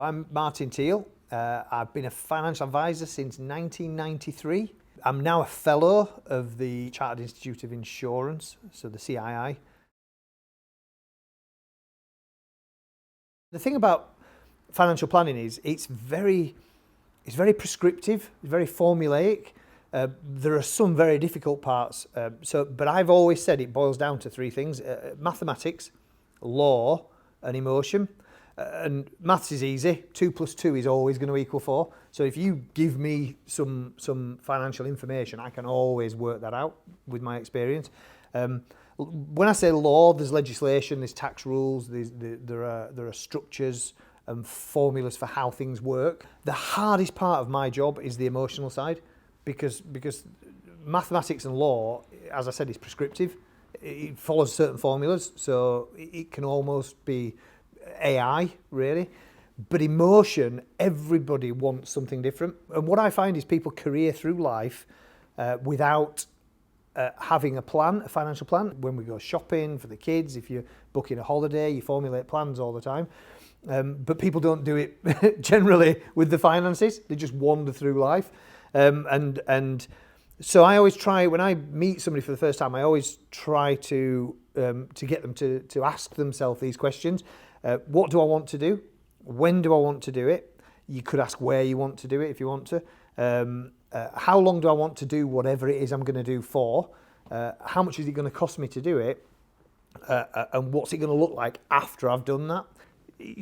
I'm Martin Teal. I've been a financial advisor since 1993. I'm now a fellow of the Chartered Institute of Insurance, so the CII. The thing about financial planning is it's very prescriptive, it's very formulaic. There are some very difficult parts, but I've always said it boils down to three things: mathematics, law, and emotion. And maths is easy. 2 + 2 is always going to equal 4. So if you give me some financial information, I can always work that out with my experience. When I say law, there's legislation, there's tax rules, there are structures and formulas for how things work. The hardest part of my job is the emotional side, because mathematics and law, as I said, is prescriptive. It follows certain formulas, so it can almost be AI, really. But emotion, everybody wants something different. And what I find is people career through life without having a plan, a financial plan. When we go shopping for the kids, if you're booking a holiday, you formulate plans all the time. But people don't do it generally with the finances. They just wander through life. And so I always try, when I meet somebody for the first time, I always try to get them to ask themselves these questions. What do I want to do? When do I want to do it? You could ask where you want to do it if you want to. How long do I want to do whatever it is I'm going to do for? How much is it going to cost me to do it? And what's it going to look like after I've done that?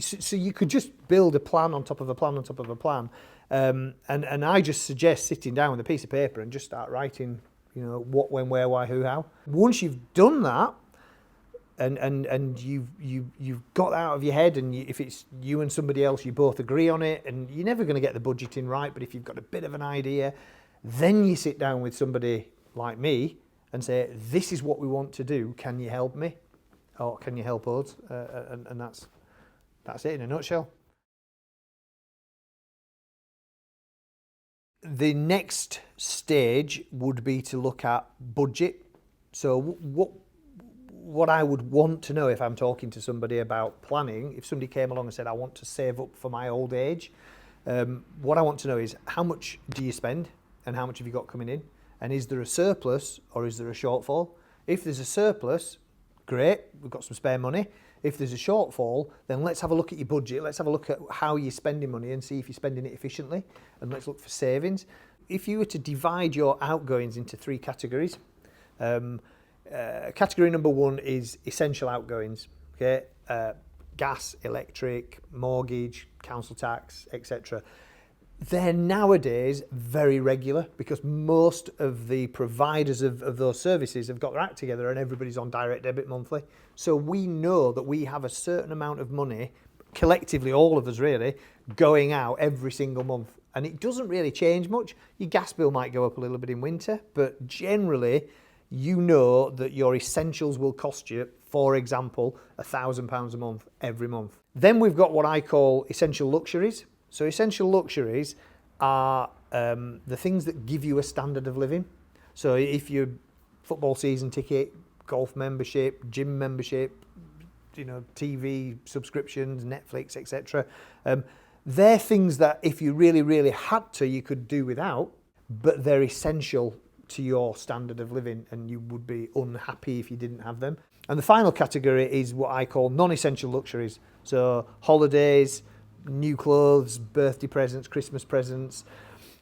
So you could just build a plan on top of a plan on top of a plan. And I just suggest sitting down with a piece of paper and just start writing, what, when, where, why, who, how. Once you've done that, and you've got that out of your head, and if it's you and somebody else, you both agree on it, and you're never going to get the budgeting right, but if you've got a bit of an idea, then you sit down with somebody like me and say, this is what we want to do, can you help me? Or can you help us? And that's it in a nutshell. The next stage would be to look at budget. So what I would want to know if I'm talking to somebody about planning, if somebody came along and said, I want to save up for my old age, what I want to know is, how much do you spend and how much have you got coming in? And is there a surplus or is there a shortfall? If there's a surplus, great, we've got some spare money. If there's a shortfall, then let's have a look at your budget. Let's have a look at how you're spending money and see if you're spending it efficiently. And let's look for savings. If you were to divide your outgoings into 3 categories, category number 1 is essential outgoings. Okay, gas, electric, mortgage, council tax, etc. They're nowadays very regular because most of the providers of those services have got their act together and everybody's on direct debit monthly. So we know that we have a certain amount of money, collectively all of us really, going out every single month. And it doesn't really change much. Your gas bill might go up a little bit in winter, but generally you know that your essentials will cost you, for example, £1,000 a month every month. Then we've got what I call essential luxuries. So essential luxuries are the things that give you a standard of living. So if you're football season ticket, golf membership, gym membership, TV subscriptions, Netflix, etc. They're things that if you really, really had to, you could do without, but they're essential to your standard of living and you would be unhappy if you didn't have them. And the final category is what I call non-essential luxuries. So holidays, new clothes, birthday presents, Christmas presents.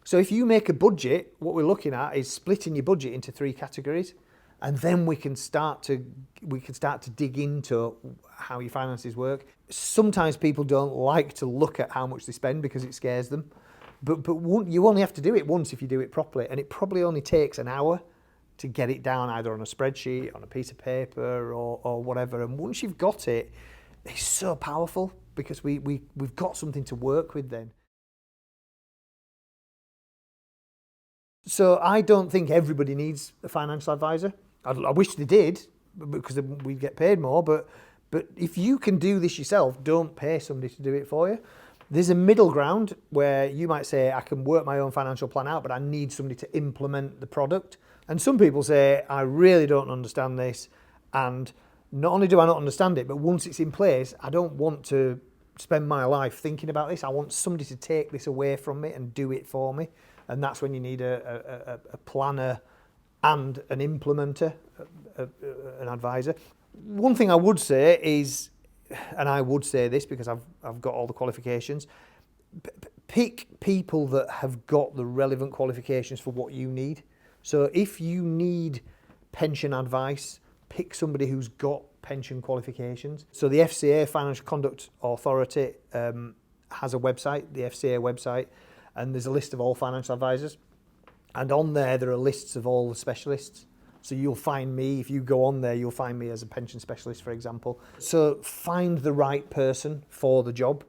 So if you make a budget, what we're looking at is splitting your budget into 3 categories, and then we can start to dig into how your finances work. Sometimes people don't like to look at how much they spend because it scares them, but you only have to do it once if you do it properly, and it probably only takes an hour to get it down either on a spreadsheet, on a piece of paper, or whatever. And once you've got it, it's so powerful because we've got something to work with then. So I don't think everybody needs a financial advisor. I wish they did, because we'd get paid more, but if you can do this yourself, don't pay somebody to do it for you. There's a middle ground where you might say, I can work my own financial plan out, but I need somebody to implement the product. And some people say, I really don't understand this, and not only do I not understand it, but once it's in place, I don't want to spend my life thinking about this. I want somebody to take this away from me and do it for me. And that's when you need a planner and an implementer, an advisor. One thing I would say is, and I would say this because I've got all the qualifications, pick people that have got the relevant qualifications for what you need. So if you need pension advice, pick somebody who's got pension qualifications. So the FCA, Financial Conduct Authority, has a website, the FCA website, and there's a list of all financial advisors. And on there are lists of all the specialists. So you'll find me, if you go on there, you'll find me as a pension specialist, for example. So find the right person for the job.